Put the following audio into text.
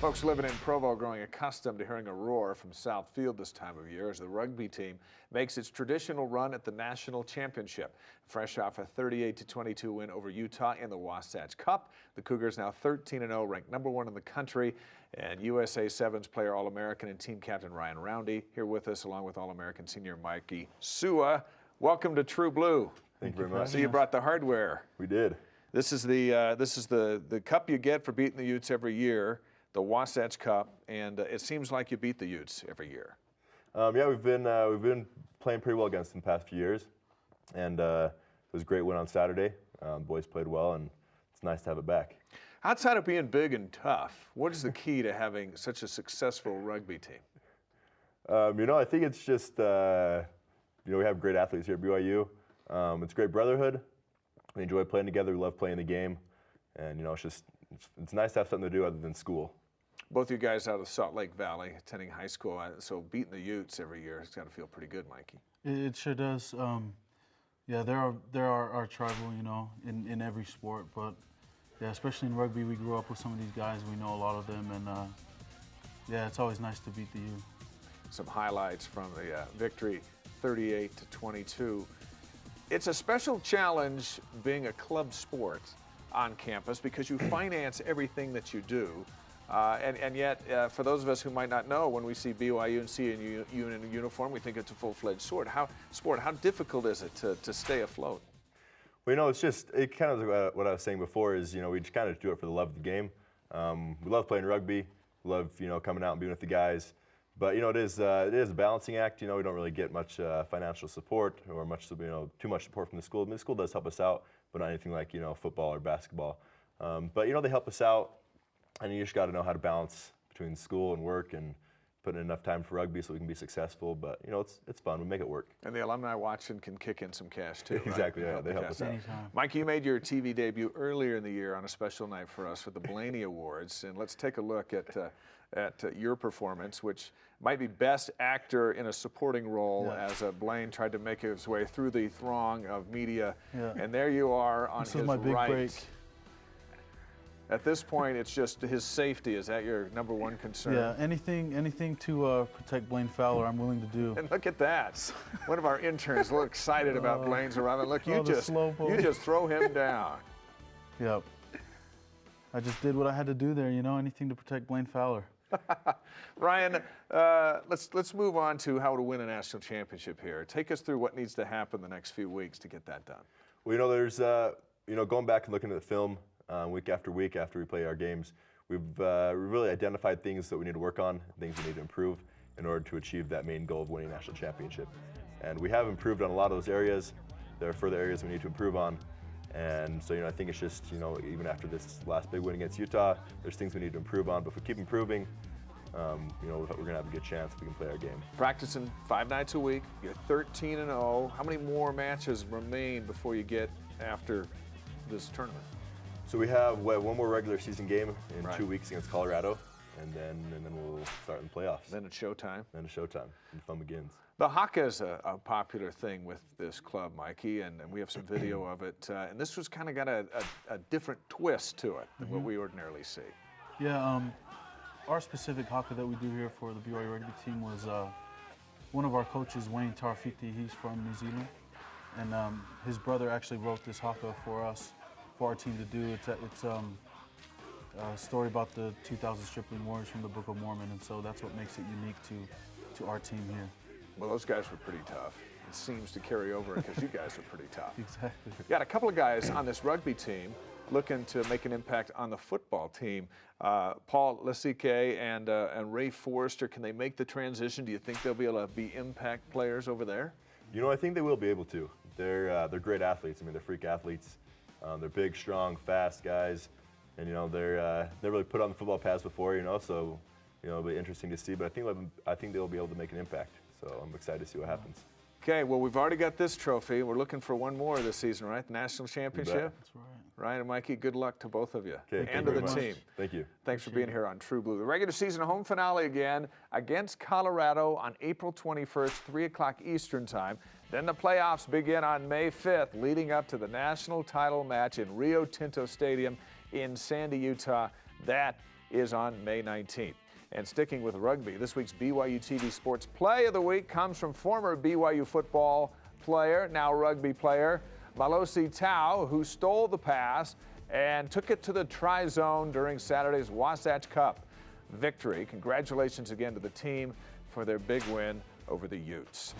Folks living in Provo growing accustomed to hearing a roar from South Field this time of year as the rugby team makes its traditional run at the national championship. Fresh off a 38-22 win over Utah in the Wasatch Cup, the Cougars now 13-0, ranked #1 in the country, and USA Sevens player All-American and team captain Ryan Roundy here with us, along with All-American senior Mikey Su'a. Welcome to True Blue. Thank you very much. So you brought the hardware. We did. This is the cup you get for beating the Utes every year, the Wasatch Cup, and it seems like you beat the Utes every year. Yeah, we've been playing pretty well against them the past few years, and it was a great win on Saturday. The boys played well, and it's nice to have it back. Outside of being big and tough, what is the key to having such a successful rugby team? I think it's just we have great athletes here at BYU. It's great brotherhood. We enjoy playing together. We love playing the game, and it's nice to have something to do other than school. Both you guys out of Salt Lake Valley, attending high school, so beating the Utes every year has got to feel pretty good, Mikey. It sure does. Yeah, there are our tribal, in every sport, but yeah, especially in rugby, we grew up with some of these guys. We know a lot of them, and yeah, it's always nice to beat the Utes. Some highlights from the victory, 38-22. It's a special challenge being a club sport on campus because you finance everything that you do. And yet, for those of us who might not know, when we see BYU and see you in a uniform, we think it's a full-fledged sport. How difficult is it to stay afloat? Well, it kind of what I was saying before is, we just kind of do it for the love of the game. We love playing rugby. We love, coming out and being with the guys. But it is a balancing act. We don't really get much financial support or too much support from the school. I mean, the school does help us out, but not anything like football or basketball. But they help us out, and you just got to know how to balance between school and work and put in enough time for rugby so we can be successful. But it's fun. We make it work. And the alumni watching can kick in some cash too. Right? Exactly. Yeah, they help us out. Anytime. Mikey, you made your TV debut earlier in the year on a special night for us with the Blaine Awards, and let's take a look at your performance, which might be Best Actor in a Supporting Role, as Blaine tried to make his way through the throng of media. Yeah. And there you are on his right. This is my big break. At this point, it's just his safety. Is that your #1 concern? Yeah, anything to protect Blaine Fowler, I'm willing to do. And look at that. One of our interns look excited about Blaine's arrival. Look, you just throw him down. Yep. I just did what I had to do there, anything to protect Blaine Fowler. Ryan, let's move on to how to win a national championship here. Take us through what needs to happen the next few weeks to get that done. Well, there's going back and looking at the film week after week after we play our games, we've really identified things that we need to work on, things we need to improve in order to achieve that main goal of winning a national championship. And we have improved on a lot of those areas. There are further areas we need to improve on. And so, I think it's just, even after this last big win against Utah, there's things we need to improve on. But if we keep improving, we're going to have a good chance if we can play our game. Practicing 5 nights a week. You're 13-0. How many more matches remain before you get after this tournament? So we have one more regular season game in 2 weeks against Colorado, and then we'll start in the playoffs. Then it's showtime. Then it's showtime, and the fun begins. The haka is a popular thing with this club, Mikey, and we have some video of it. And this was kind of got a different twist to it than what we ordinarily see. Yeah, our specific haka that we do here for the BYU Rugby team was one of our coaches, Wayne Tarfiti. He's from New Zealand, and his brother actually wrote this haka for us, for our team to do. It's a story about the 2,000 stripling warriors from the Book of Mormon, and so that's what makes it unique to our team here. Well, those guys were pretty tough. It seems to carry over because you guys are pretty tough. Exactly. You got a couple of guys on this rugby team looking to make an impact on the football team. Paul Lasike and Ray Forrester, can they make the transition? Do you think they'll be able to be impact players over there? I think they will be able to. They're great athletes. I mean, they're freak athletes. They're big, strong, fast guys, and they're really put on the football pads before, so it'll be interesting to see. But I think they'll be able to make an impact. So I'm excited to see what happens. Okay, well, we've already got this trophy. We're looking for one more this season, right? The national championship. That's right. Ryan and Mikey, good luck to both of you. Okay, and to the team. Thank you. Thanks for being here on True Blue. The regular season home finale again against Colorado on April 21st, 3 o'clock Eastern time. Then the playoffs begin on May 5th, leading up to the national title match in Rio Tinto Stadium in Sandy, Utah. That is on May 19th. And sticking with rugby, this week's BYU TV Sports Play of the Week comes from former BYU football player, now rugby player, Malosi Tau, who stole the pass and took it to the try zone during Saturday's Wasatch Cup victory. Congratulations again to the team for their big win over the Utes.